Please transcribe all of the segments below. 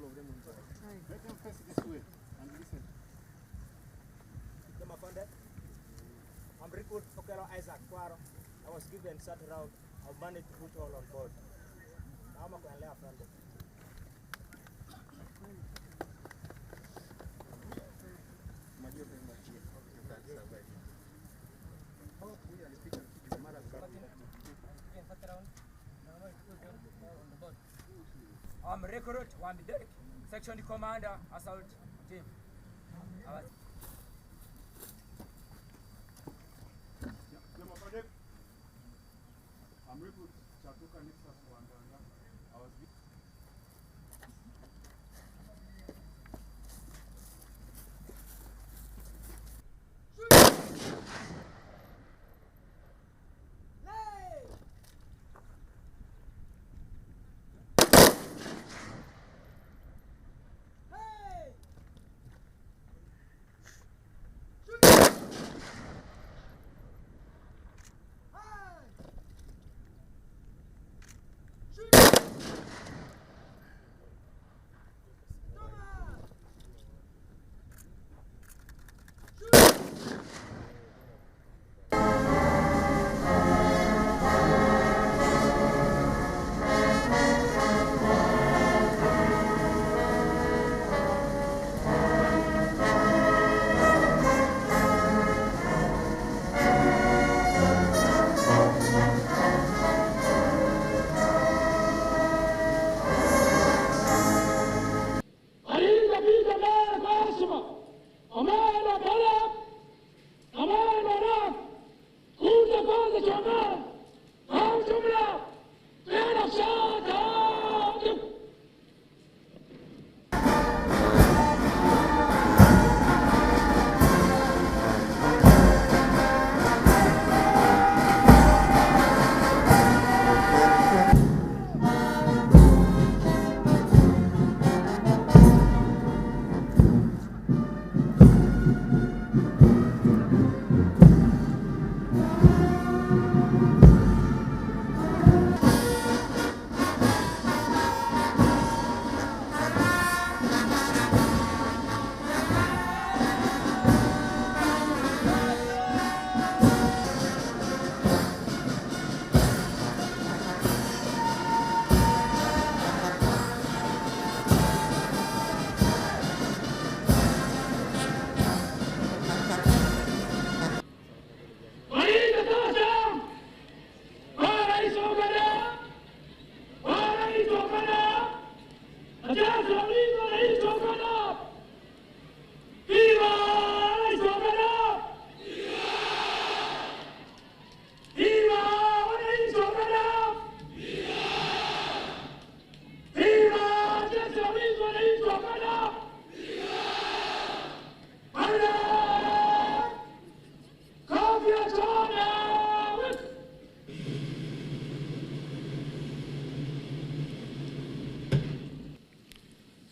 all of them inside. Let them face this way and listen. I'm recruit Okero Isaac Kwaro. I was given certain route. I've managed to put all on board. Now I'm going to left hand. I'm recruit one Derek, section commander, assault team. I'm recruit Chatuka Nixas Wandanga. I was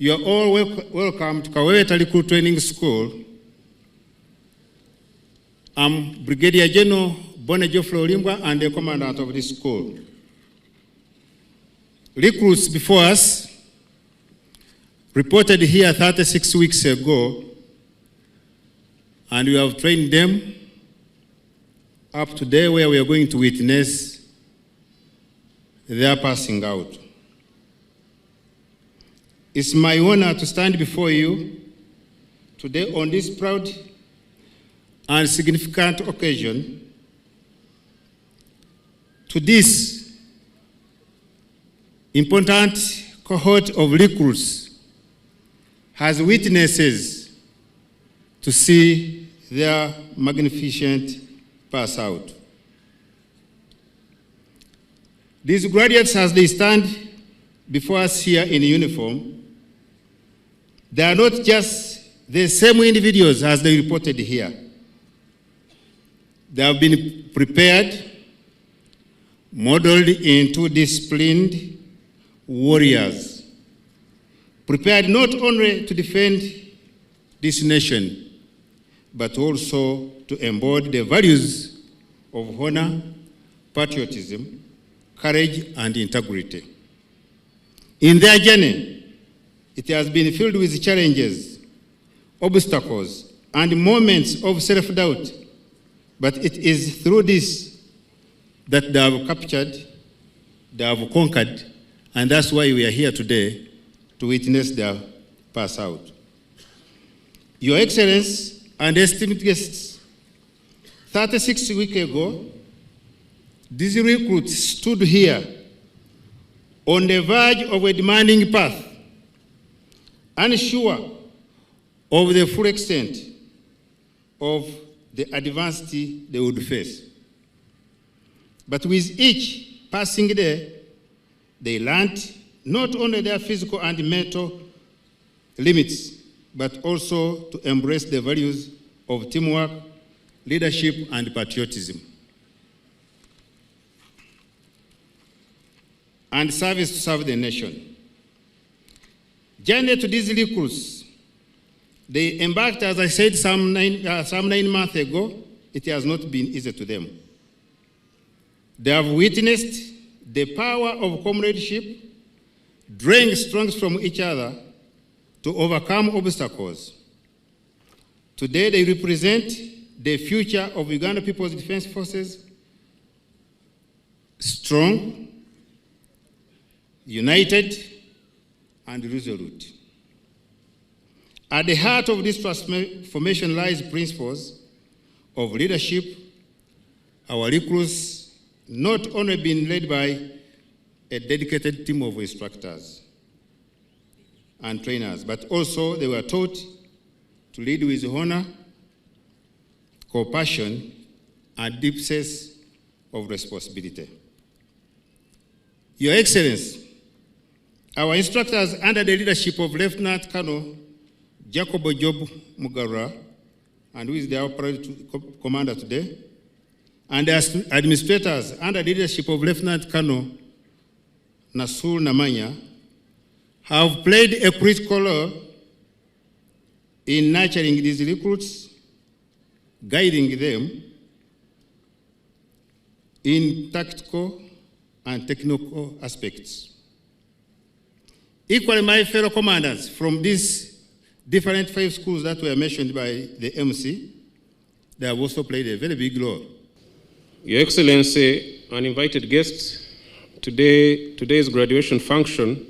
You are all welcome to Kaweweta Recruit Training School. I'm Brigadier General Bonejo Florimbwa and the commandant of this school. Recruits before us reported here 36 weeks ago, and we have trained them up to today, where we are going to witness their passing out. It's my honor to stand before you today on this proud and significant occasion. To this important cohort of recruits as witnesses to see their magnificent pass out. These graduates, as they stand before us here in uniform, they are not just the same individuals as they reported here. They have been prepared, modeled into disciplined warriors, prepared not only to defend this nation, but also to embody the values of honor, patriotism, courage, and integrity. In their journey, It has been filled with challenges, obstacles, and moments of self-doubt. But it is through this that they have captured, they have conquered, and that's why we are here today to witness their pass out. Your Excellency and esteemed guests, 36 weeks ago, these recruits stood here on the verge of a demanding path, unsure of the full extent of the adversity they would face. But with each passing day, they learned not only their physical and mental limits, but also to embrace the values of teamwork, leadership, and patriotism, and service to serve the nation. Journey to these recruits, they embarked, as I said, some 9 months ago. It has not been easy to them. They have witnessed the power of comradeship, drawing strength from each other to overcome obstacles. Today, they represent the future of Uganda People's Defense Forces, strong, united, and resolute. At the heart of this transformation lies principles of leadership. Our recruits not only been led by a dedicated team of instructors and trainers, but also they were taught to lead with honor, compassion, and deep sense of responsibility. Your Excellency, our instructors under the leadership of Lieutenant Colonel Jacob Job Mugarura, and who is the operating commander today, and the administrators under the leadership of Lieutenant Colonel Nasul Namanya, have played a critical role in nurturing these recruits, guiding them in tactical and technical aspects. Equally, my fellow commanders from these different 5 schools that were mentioned by the MC, they have also played a very big role. Your Excellency, uninvited guests, today's graduation function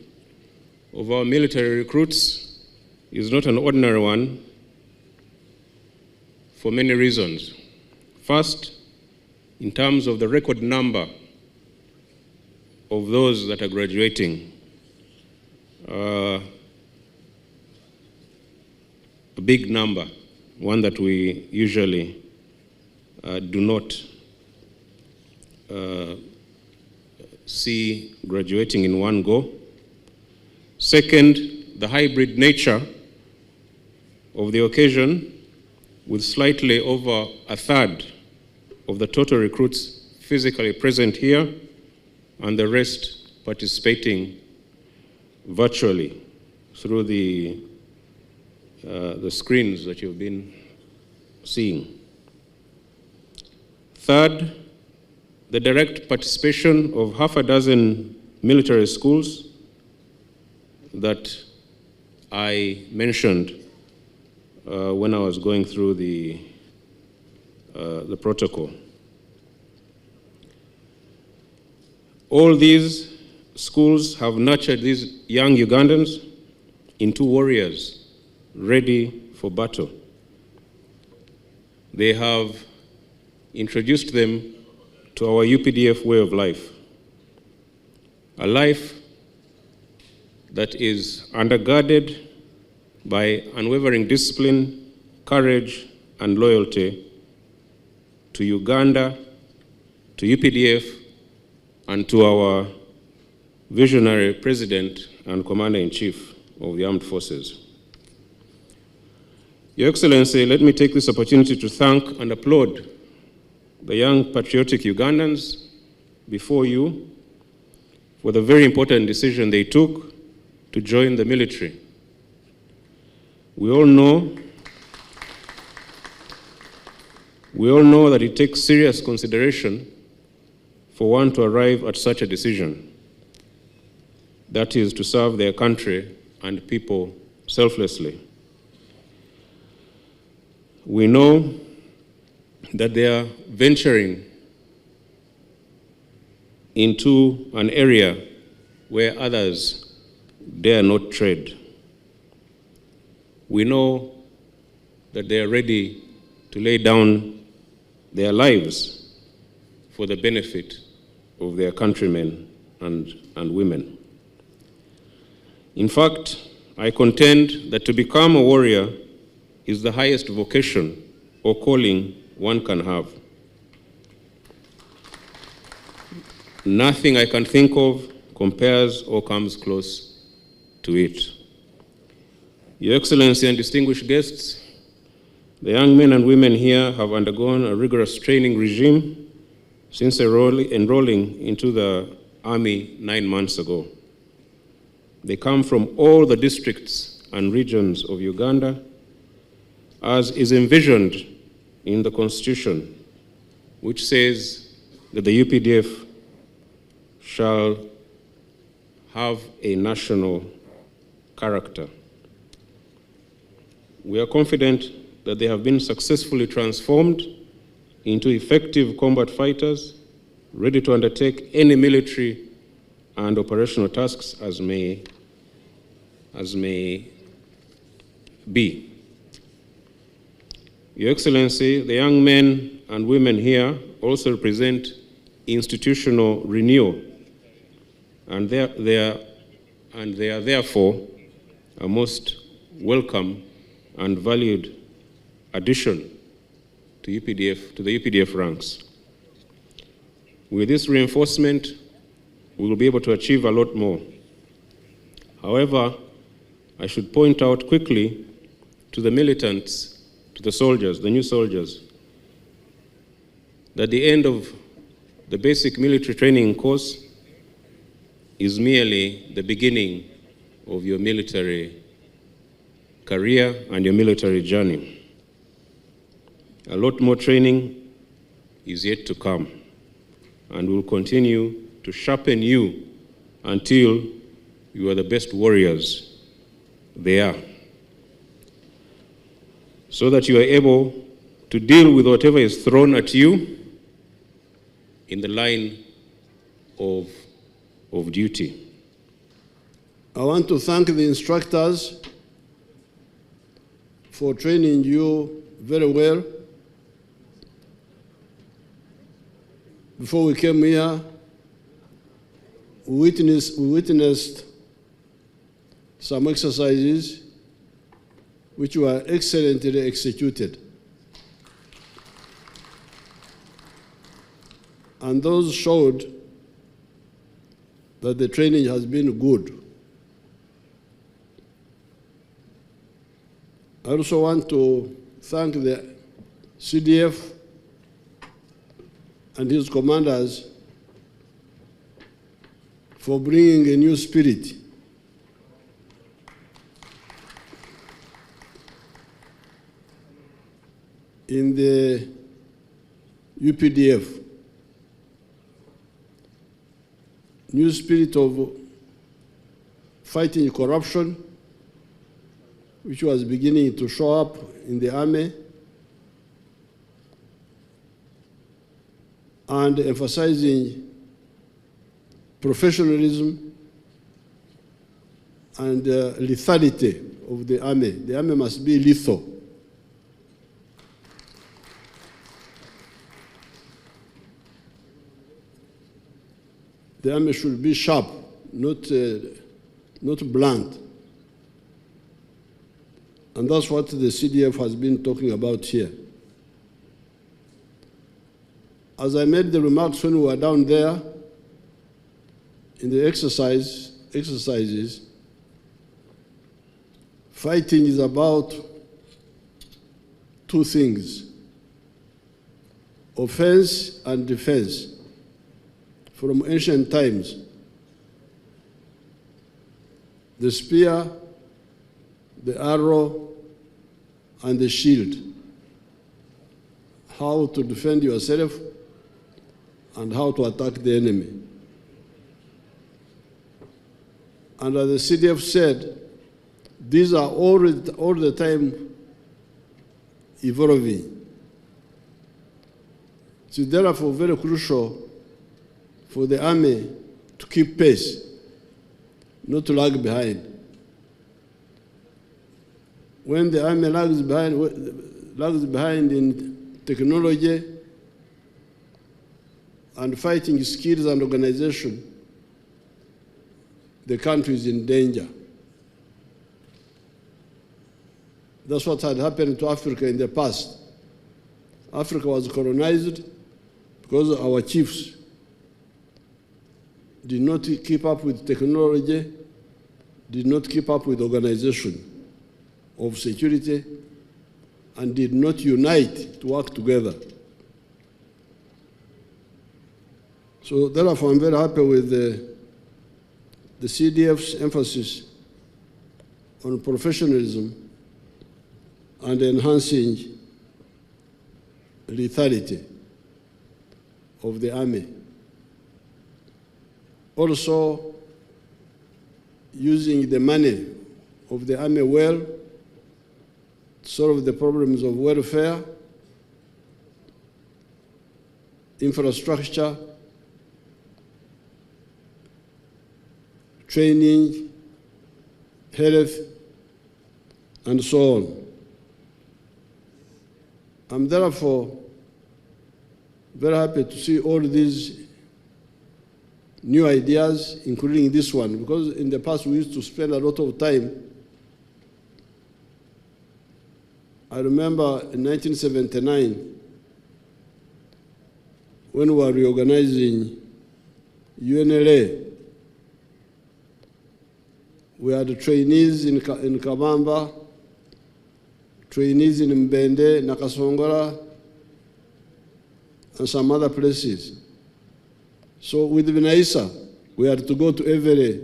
of our military recruits is not an ordinary one for many reasons. First, in terms of the record number of those that are graduating, a big number, one that we usually do not see graduating in one go. Second, the hybrid nature of the occasion, with slightly over a third of the total recruits physically present here and the rest participating virtually through the screens that you've been seeing. Third, the direct participation of half a dozen military schools that I mentioned when I was going through the protocol. All these schools have nurtured these young Ugandans into warriors ready for battle. They have introduced them to our UPDF way of life, a life that is undergirded by unwavering discipline, courage, and loyalty to Uganda, to UPDF, and to our visionary President and Commander-in-Chief of the Armed Forces. Your Excellency, let me take this opportunity to thank and applaud the young patriotic Ugandans before you for the very important decision they took to join the military. We all know that it takes serious consideration for one to arrive at such a decision, that is, to serve their country and people selflessly. We know that they are venturing into an area where others dare not tread. We know that they are ready to lay down their lives for the benefit of their countrymen and women. In fact, I contend that to become a warrior is the highest vocation or calling one can have. Nothing I can think of compares or comes close to it. Your Excellency and distinguished guests, the young men and women here have undergone a rigorous training regime since enrolling into the Army 9 months ago. They come from all the districts and regions of Uganda, as is envisioned in the Constitution, which says that the UPDF shall have a national character. We are confident that they have been successfully transformed into effective combat fighters, ready to undertake any military and operational tasks as may be. Your Excellency, the young men and women here also represent institutional renewal, and they are therefore a most welcome and valued addition to the UPDF ranks. With this reinforcement, we will be able to achieve a lot more. However, I should point out quickly to the militants, to the soldiers, the new soldiers, that the end of the basic military training course is merely the beginning of your military career and your military journey. A lot more training is yet to come, and will continue to sharpen you until you are the best warriors there, so that you are able to deal with whatever is thrown at you in the line of duty. I want to thank the instructors for training you very well. Before we came here, we witnessed some exercises which were excellently executed. And those showed that the training has been good. I also want to thank the CDF and his commanders for bringing a new spirit in the UPDF. New spirit of fighting corruption, which was beginning to show up in the army, and emphasizing professionalism and lethality of the army. The army must be lethal. The army should be sharp, not blunt. And that's what the CDF has been talking about here. As I made the remarks when we were down there in the exercises, fighting is about two things: offense and defense. From ancient times, the spear, the arrow, and the shield. How to defend yourself and how to attack the enemy. And as the CDF said, These are all the time evolving. It is therefore very crucial for the army to keep pace, not to lag behind. When the army lags behind in technology and fighting skills and organization, the country is in danger. That's what had happened to Africa in the past. Africa was colonized because our chiefs did not keep up with technology, did not keep up with organization of security, and did not unite to work together. So therefore, I'm very happy with the CDF's emphasis on professionalism and enhancing lethality of the army. Also, using the money of the army well to solve the problems of welfare, infrastructure, training, health, and so on. I'm therefore very happy to see all these new ideas, including this one, because in the past we used to spend a lot of time. I remember in 1979, when we were reorganizing UNLA, we had trainees in Kabamba, trainees in Mbende, Nakasongola, and some other places. So with Vinaisa, we had to go to every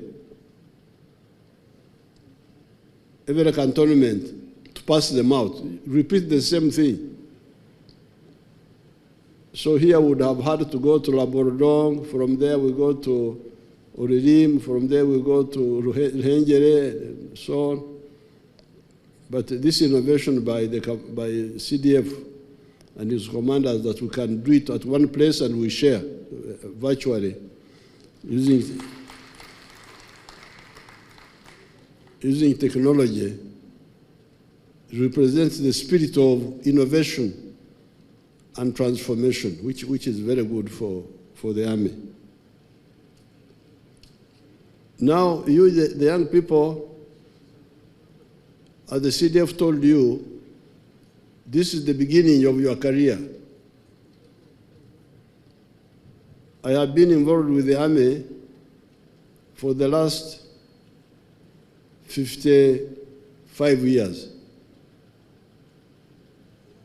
cantonment to pass them out, repeat the same thing. So here we would have had to go to Labourdong, from there we go to Oririm, from there we go to Ruhengeri, and so on. But this innovation by CDF and his commanders, that we can do it at one place and we share virtually using technology, represents the spirit of innovation and transformation, which is very good for the army. Now, you, the young people, as the CDF told you, this is the beginning of your career. I have been involved with the army for the last 55 years.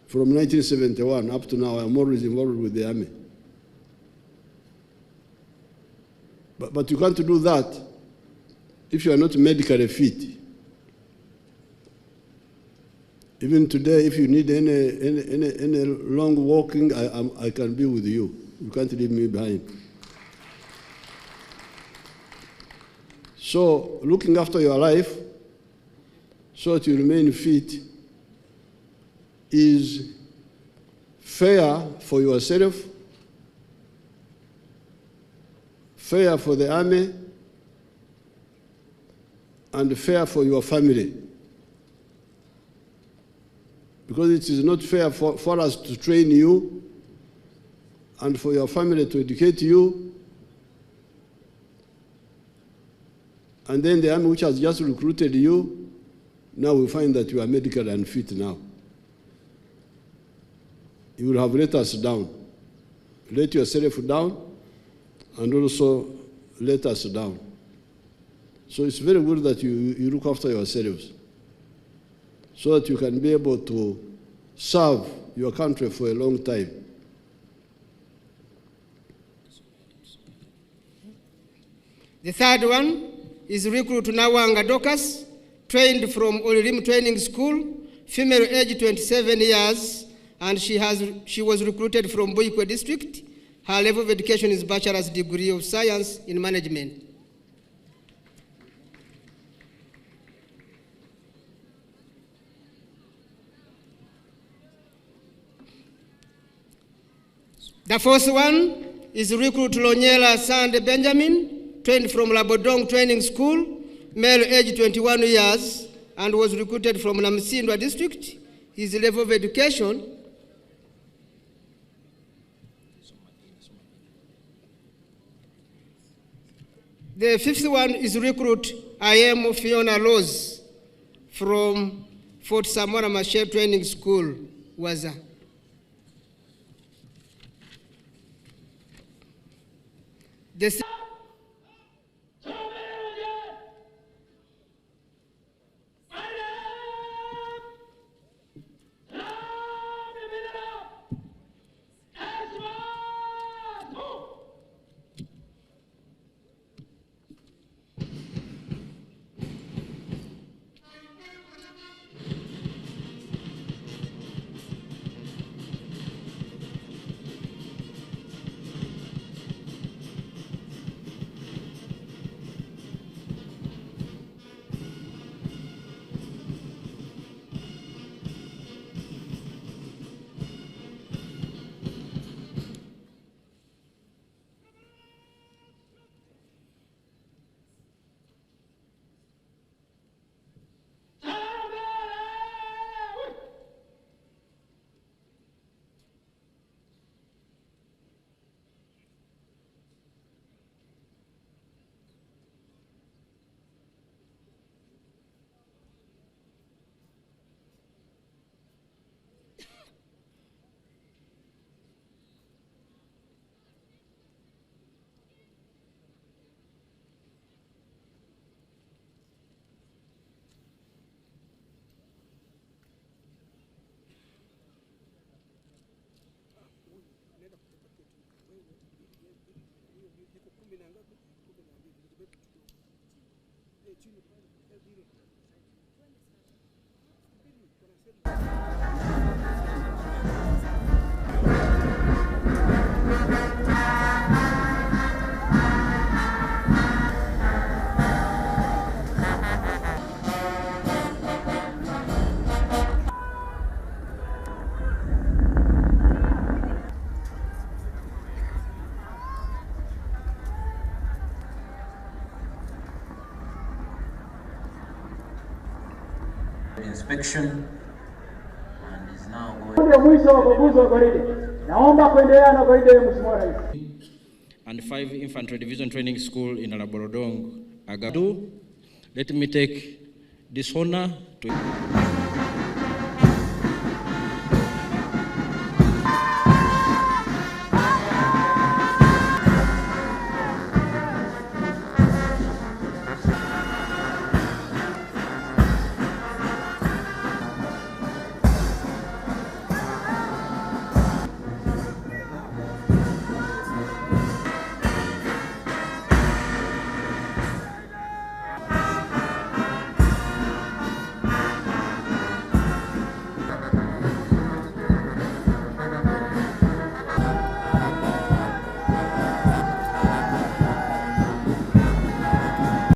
From 1971 up to now, I'm always involved with the army. But you can't do that if you are not medically fit. Even today, if you need any long walking, I can be with you. You can't leave me behind. So, looking after your life so that you remain fit is fair for yourself, fair for the army, and fair for your family. Because it is not fair for us to train you and for your family to educate you, and then the army which has just recruited you, now we find that you are medically unfit now. You will have let us down. Let yourself down, and also let us down. So it's very good that you look after yourselves, so that you can be able to serve your country for a long time. The third one is recruit Nawanga Dokas, trained from Oririm Training School, female age 27 years, and she was recruited from Boikwe district. Her level of education is bachelor's degree of science in management. The fourth one is recruit Lonyela Sande Benjamin, trained from Labodong Training School, male age 21 years, and was recruited from Namusindwa district. His level of education The fifth one is recruit I am Fiona Rose from Fort Samora Machel Training School, Waza. Inspection and is now going. And 5 Infantry Division Training School in Alaborodong, Agadu. Let me take this honor to